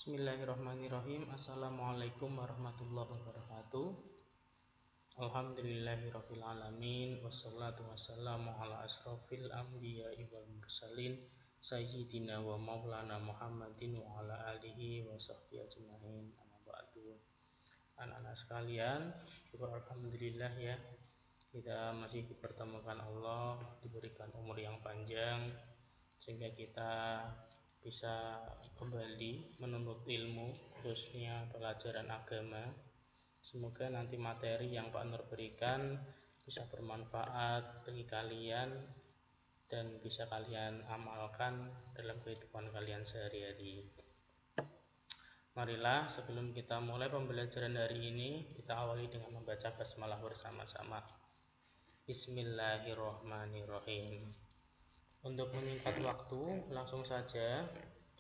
Bismillahirrahmanirrahim. Assalamualaikum warahmatullahi wabarakatuh. Alhamdulillahirabbil alamin wassalatu wassalamu ala asrofil anbiya'i wal mursalin sayyidina wa maulana Muhammadin wa ala alihi wa sahbihi ajma'in. Amma ba'du. Anak-anak sekalian, syukur alhamdulillah ya, kita masih dipertemukan Allah, diberikan umur yang panjang sehingga kita bisa kembali menuntut ilmu, khususnya pelajaran agama. Semoga nanti materi yang Pak Nur berikan bisa bermanfaat bagi kalian dan bisa kalian amalkan dalam kehidupan kalian sehari-hari. Marilah sebelum kita mulai pembelajaran hari ini, kita awali dengan membaca basmalah bersama-sama. Bismillahirrahmanirrahim. Untuk menyingkat waktu, langsung saja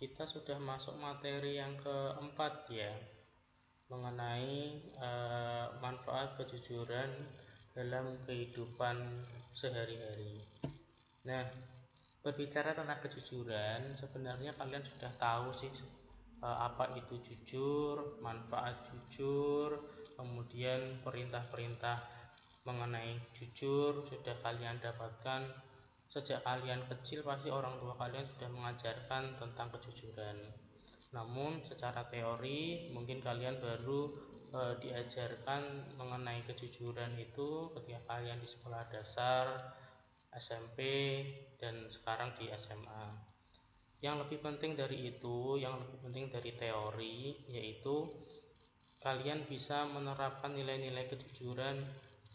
kita sudah masuk materi yang keempat ya, mengenai manfaat kejujuran dalam kehidupan sehari-hari. Nah, berbicara tentang kejujuran, sebenarnya kalian sudah tahu sih apa itu jujur, manfaat jujur, kemudian perintah-perintah mengenai jujur sudah kalian dapatkan. Sejak kalian kecil pasti orang tua kalian sudah mengajarkan tentang kejujuran. Namun secara teori mungkin kalian baru diajarkan mengenai kejujuran itu ketika kalian di sekolah dasar, SMP, dan sekarang di SMA. Yang lebih penting dari itu, yang lebih penting dari teori, yaitu kalian bisa menerapkan nilai-nilai kejujuran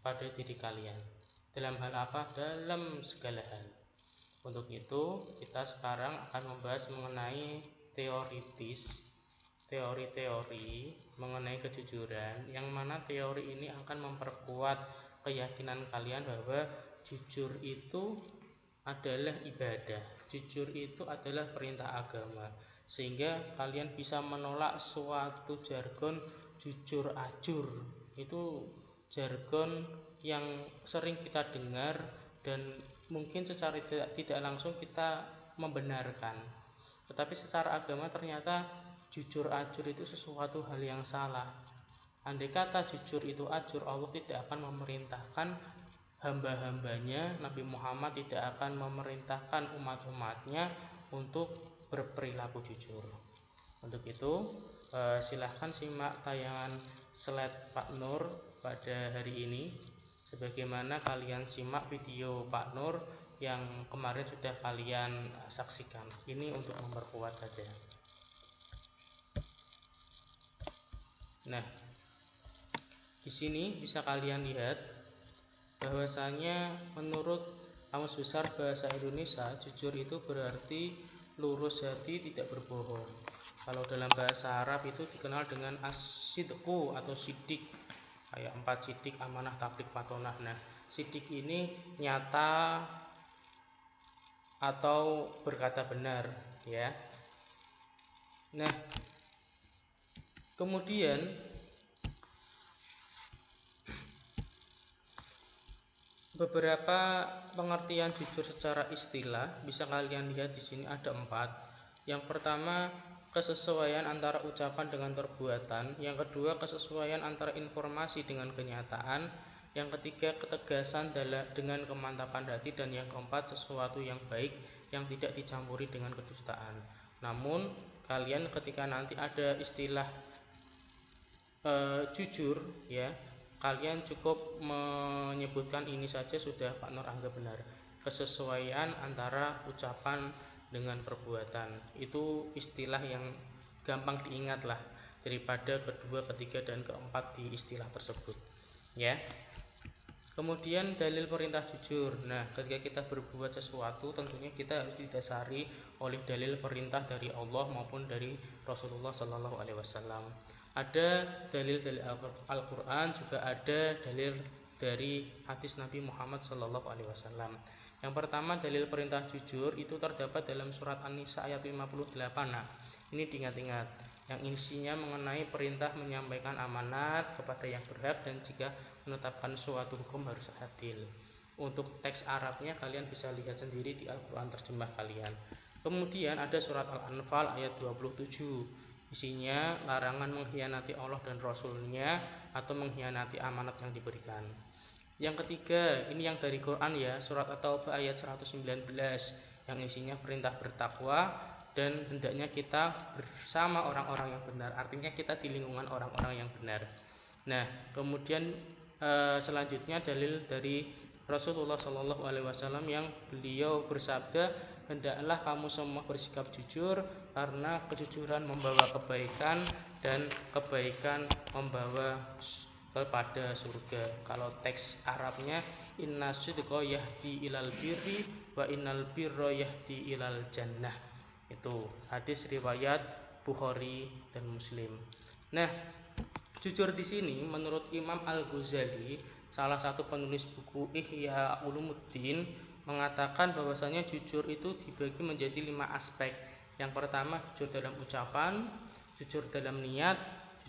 pada diri kalian. Dalam hal apa? Dalam segala hal. Untuk itu kita sekarang akan membahas mengenai teori-teori mengenai kejujuran, yang mana teori ini akan memperkuat keyakinan kalian bahwa jujur itu adalah ibadah, jujur itu adalah perintah agama, sehingga kalian bisa menolak suatu jargon jujur ajur. Itu jargon yang sering kita dengar dan mungkin secara tidak langsung kita membenarkan, tetapi secara agama ternyata jujur ajur itu sesuatu hal yang salah. Andai kata jujur itu ajur, Allah tidak akan memerintahkan hamba-hambanya, Nabi Muhammad tidak akan memerintahkan umat-umatnya untuk berperilaku jujur. Untuk itu silahkan simak tayangan slide Pak Nur pada hari ini, sebagaimana kalian simak video Pak Nur yang kemarin sudah kalian saksikan. Ini untuk memperkuat saja. Nah, di sini bisa kalian lihat bahwasanya menurut Kamus Besar Bahasa Indonesia, jujur itu berarti lurus hati, tidak berbohong. Kalau dalam bahasa Arab itu dikenal dengan as-sidqu atau sidik, kayak 4 sidik, amanah, tabligh, fatonah. Nah, sidik ini nyata atau berkata benar ya. Nah, kemudian beberapa pengertian jujur secara istilah bisa kalian lihat di sini ada 4. Yang pertama, kesesuaian antara ucapan dengan perbuatan. Yang kedua, kesesuaian antara informasi dengan kenyataan. Yang ketiga, ketegasan dengan kemantapan hati. Dan yang keempat, sesuatu yang baik yang tidak dicampuri dengan kedustaan. Namun kalian ketika nanti ada istilah jujur ya, kalian cukup menyebutkan ini saja sudah Pak Nur anggap benar. Kesesuaian antara ucapan dengan perbuatan, itu istilah yang gampang diingat lah daripada kedua, ketiga, dan keempat di istilah tersebut ya. Kemudian dalil perintah jujur. Nah, ketika kita berbuat sesuatu tentunya kita harus didasari oleh dalil perintah dari Allah maupun dari Rasulullah Shallallahu Alaihi Wasallam. Ada dalil dari Al-Quran, juga ada dalil dari hadis Nabi Muhammad Shallallahu Alaihi Wasallam. Yang pertama, dalil perintah jujur itu terdapat dalam surat An-Nisa ayat 58. Nah, ini diingat-ingat, yang isinya mengenai perintah menyampaikan amanat kepada yang berhak dan jika menetapkan suatu hukum harus adil. Untuk teks Arabnya kalian bisa lihat sendiri di Al-Quran terjemah kalian. Kemudian ada surat Al-Anfal ayat 27. Isinya larangan mengkhianati Allah dan Rasul-Nya atau mengkhianati amanat yang diberikan. Yang ketiga, ini yang dari Quran ya, surat At-Taubah ayat 119 yang isinya perintah bertakwa dan hendaknya kita bersama orang-orang yang benar. Artinya kita di lingkungan orang-orang yang benar. Nah, kemudian selanjutnya dalil dari Rasulullah Shallallahu Alaihi Wasallam yang beliau bersabda, hendaklah kamu semua bersikap jujur karena kejujuran membawa kebaikan dan kebaikan membawa kepada surga. Kalau teks Arabnya, inna sidqa yahdi ilal birri wa innal birra yahdi ilal jannah. Itu hadis riwayat Bukhari dan Muslim. Nah, jujur di sini menurut Imam Al-Ghazali, salah satu penulis buku Ihya Ulumuddin, mengatakan bahwasanya jujur itu dibagi menjadi 5 aspek. Yang pertama, jujur dalam ucapan, jujur dalam niat,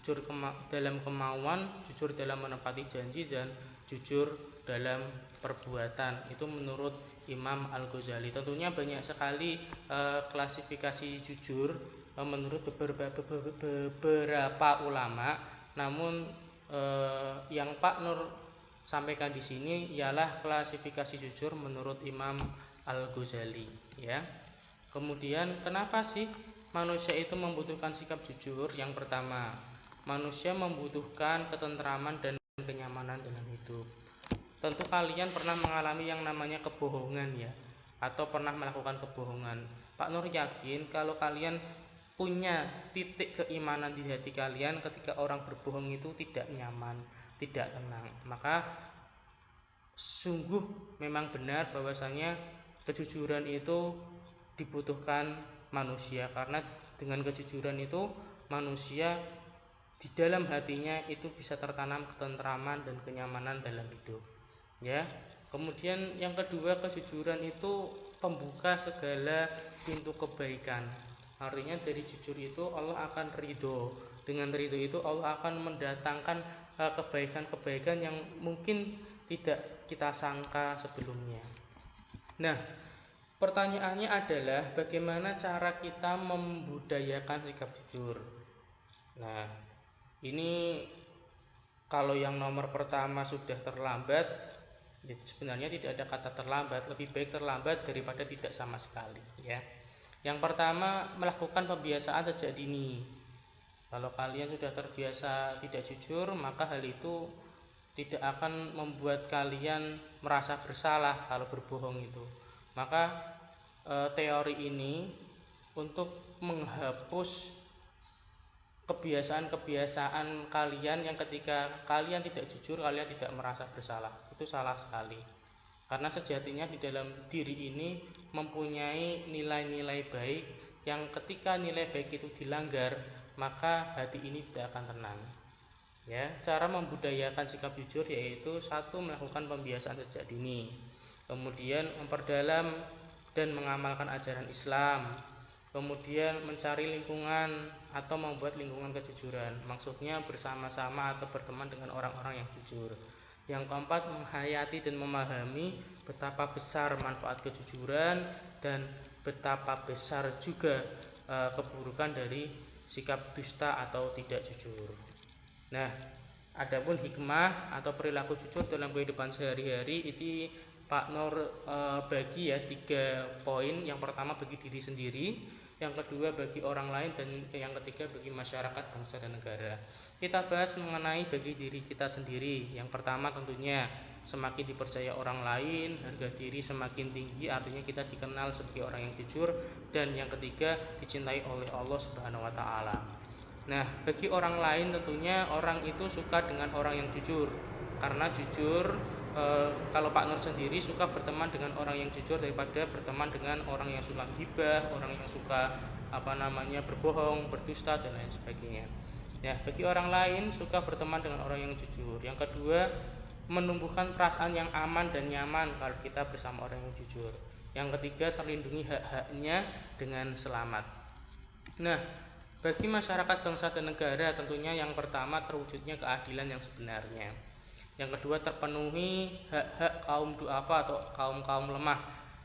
jujur dalam kemauan, jujur dalam menepati janji, dan jujur dalam perbuatan. Itu menurut Imam Al-Ghazali. Tentunya banyak sekali klasifikasi jujur menurut beberapa ulama. Namun yang Pak Nur sampaikan di sini ialah klasifikasi jujur menurut Imam Al-Ghazali ya. Kemudian kenapa sih manusia itu membutuhkan sikap jujur? Yang pertama, manusia membutuhkan ketentraman dan kenyamanan dalam hidup. Tentu kalian pernah mengalami yang namanya kebohongan ya, atau pernah melakukan kebohongan. Pak Nur yakin kalau kalian punya titik keimanan di hati kalian, ketika orang berbohong itu tidak nyaman, tidak tenang. Maka sungguh memang benar bahwasanya kejujuran itu dibutuhkan manusia, karena dengan kejujuran itu manusia di dalam hatinya itu bisa tertanam ketentraman dan kenyamanan dalam hidup ya. Kemudian yang kedua, kejujuran itu pembuka segala pintu kebaikan. Artinya dari jujur itu Allah akan ridho. Dengan ridho itu Allah akan mendatangkan kebaikan-kebaikan yang mungkin tidak kita sangka sebelumnya. Nah, pertanyaannya adalah bagaimana cara kita membudayakan sikap jujur. Nah, ini kalau yang nomor pertama sudah terlambat, ya sebenarnya tidak ada kata terlambat, lebih baik terlambat daripada tidak sama sekali ya. Yang pertama, melakukan pembiasaan sejak dini. Kalau kalian sudah terbiasa tidak jujur, maka hal itu tidak akan membuat kalian merasa bersalah kalau berbohong itu. Maka teori ini untuk menghapus kebiasaan-kebiasaan kalian yang ketika kalian tidak jujur kalian tidak merasa bersalah. Itu salah sekali. Karena sejatinya di dalam diri ini mempunyai nilai-nilai baik yang ketika nilai baik itu dilanggar, maka hati ini tidak akan tenang. Ya, cara membudayakan sikap jujur yaitu satu, melakukan pembiasaan sejak dini. Kemudian memperdalam dan mengamalkan ajaran Islam. Kemudian mencari lingkungan atau membuat lingkungan kejujuran. Maksudnya bersama-sama atau berteman dengan orang-orang yang jujur. Yang keempat, menghayati dan memahami betapa besar manfaat kejujuran dan betapa besar juga keburukan dari sikap dusta atau tidak jujur. Nah, adapun hikmah atau perilaku jujur dalam kehidupan sehari-hari itu Pak Nur bagi ya 3 poin. Yang pertama bagi diri sendiri, yang kedua bagi orang lain, dan yang ketiga bagi masyarakat, bangsa dan negara. Kita bahas mengenai bagi diri kita sendiri. Yang pertama tentunya semakin dipercaya orang lain, harga diri semakin tinggi, artinya kita dikenal sebagai orang yang jujur. Dan yang ketiga, dicintai oleh Allah Subhanahu wa taala. Nah, bagi orang lain tentunya orang itu suka dengan orang yang jujur. Karena jujur, kalau Pak Nur sendiri suka berteman dengan orang yang jujur daripada berteman dengan orang yang suka gibah, orang yang suka berbohong, berdusta dan lain sebagainya. Ya, bagi orang lain suka berteman dengan orang yang jujur. Yang kedua, menumbuhkan perasaan yang aman dan nyaman kalau kita bersama orang yang jujur. Yang ketiga, terlindungi hak-haknya dengan selamat. Nah, bagi masyarakat, bangsa dan negara tentunya yang pertama terwujudnya keadilan yang sebenarnya. Yang kedua, terpenuhi hak-hak kaum du'afa atau kaum-kaum lemah.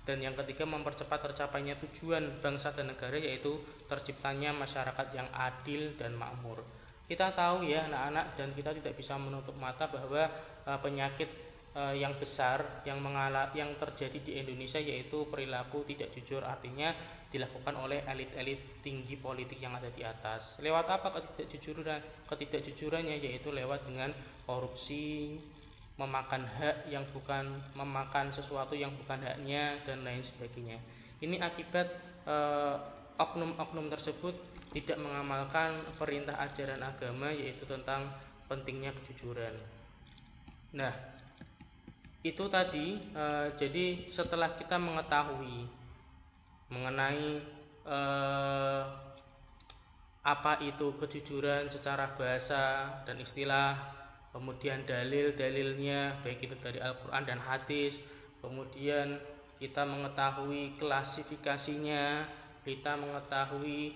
Dan yang ketiga, mempercepat tercapainya tujuan bangsa dan negara, yaitu terciptanya masyarakat yang adil dan makmur. Kita tahu ya anak-anak, dan kita tidak bisa menutup mata bahwa penyakit yang besar yang terjadi di Indonesia yaitu perilaku tidak jujur, artinya dilakukan oleh elit-elit tinggi politik yang ada di atas. Lewat apa ketidakjujurannya? Yaitu lewat dengan korupsi, memakan hak yang bukan, memakan sesuatu yang bukan haknya, dan lain sebagainya. Ini akibat oknum-oknum tersebut tidak mengamalkan perintah ajaran agama, yaitu tentang pentingnya kejujuran. Nah, itu tadi. Jadi setelah kita mengetahui mengenai apa itu kejujuran secara bahasa dan istilah, kemudian dalil-dalilnya baik itu dari Al-Quran dan hadis, kemudian kita mengetahui klasifikasinya, kita mengetahui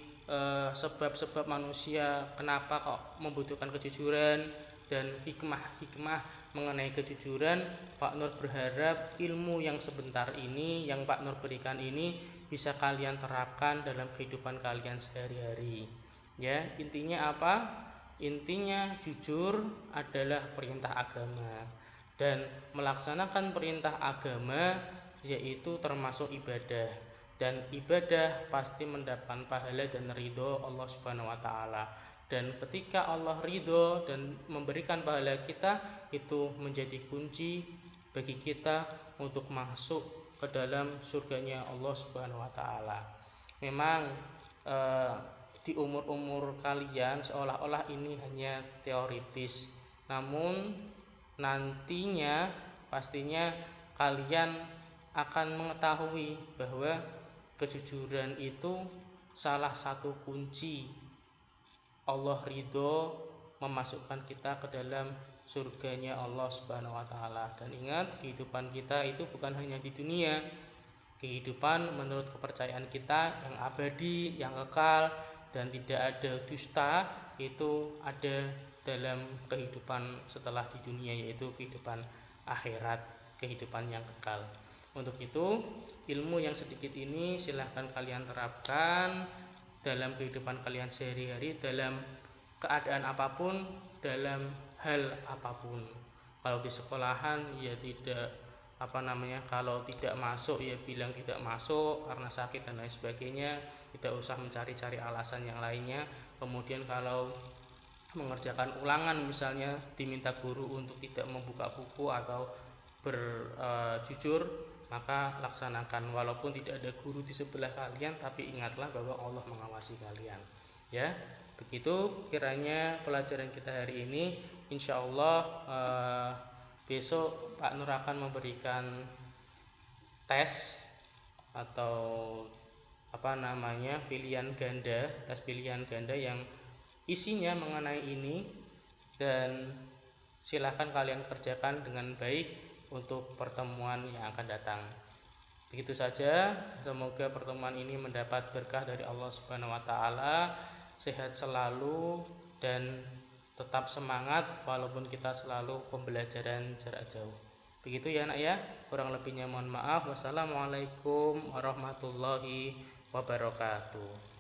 sebab-sebab manusia kenapa kok membutuhkan kejujuran, dan hikmah-hikmah mengenai kejujuran. Pak Nur berharap ilmu yang sebentar ini, yang Pak Nur berikan ini, bisa kalian terapkan dalam kehidupan kalian sehari-hari. Ya, intinya apa? Intinya jujur adalah perintah agama, dan melaksanakan perintah agama yaitu termasuk ibadah, dan ibadah pasti mendapatkan pahala dan ridho Allah Subhanahu wa taala. Dan ketika Allah ridho dan memberikan pahala kita, itu menjadi kunci bagi kita untuk masuk ke dalam surganya Allah Subhanahu wa taala. Memang di umur-umur kalian seolah-olah ini hanya teoritis, namun nantinya pastinya kalian akan mengetahui bahwa kejujuran itu salah satu kunci Allah ridho memasukkan kita ke dalam surganya Allah Subhanahu wa taala. Dan ingat, kehidupan kita itu bukan hanya di dunia. Kehidupan menurut kepercayaan kita yang abadi, yang kekal, dan tidak ada dusta, itu ada dalam kehidupan setelah di dunia, yaitu kehidupan akhirat, kehidupan yang kekal. Untuk itu, ilmu yang sedikit ini silahkan kalian terapkan dalam kehidupan kalian sehari-hari, dalam keadaan apapun, dalam hal apapun. Kalau di sekolahan ya tidak kalau tidak masuk ya bilang tidak masuk karena sakit dan lain sebagainya, tidak usah mencari-cari alasan yang lainnya. Kemudian kalau mengerjakan ulangan misalnya, diminta guru untuk tidak membuka buku atau berjujur, maka laksanakan walaupun tidak ada guru di sebelah kalian, tapi ingatlah bahwa Allah mengawasi kalian. Ya, begitu kiranya pelajaran kita hari ini. Insya Allah besok Pak Nur akan memberikan tes atau pilihan ganda, tes pilihan ganda yang isinya mengenai ini, dan silahkan kalian kerjakan dengan baik untuk pertemuan yang akan datang. Begitu saja, semoga pertemuan ini mendapat berkah dari Allah Subhanahu wa taala, sehat selalu dan tetap semangat walaupun kita selalu pembelajaran jarak jauh. Begitu ya anak ya, kurang lebihnya mohon maaf. Wassalamualaikum warahmatullahi wabarakatuh.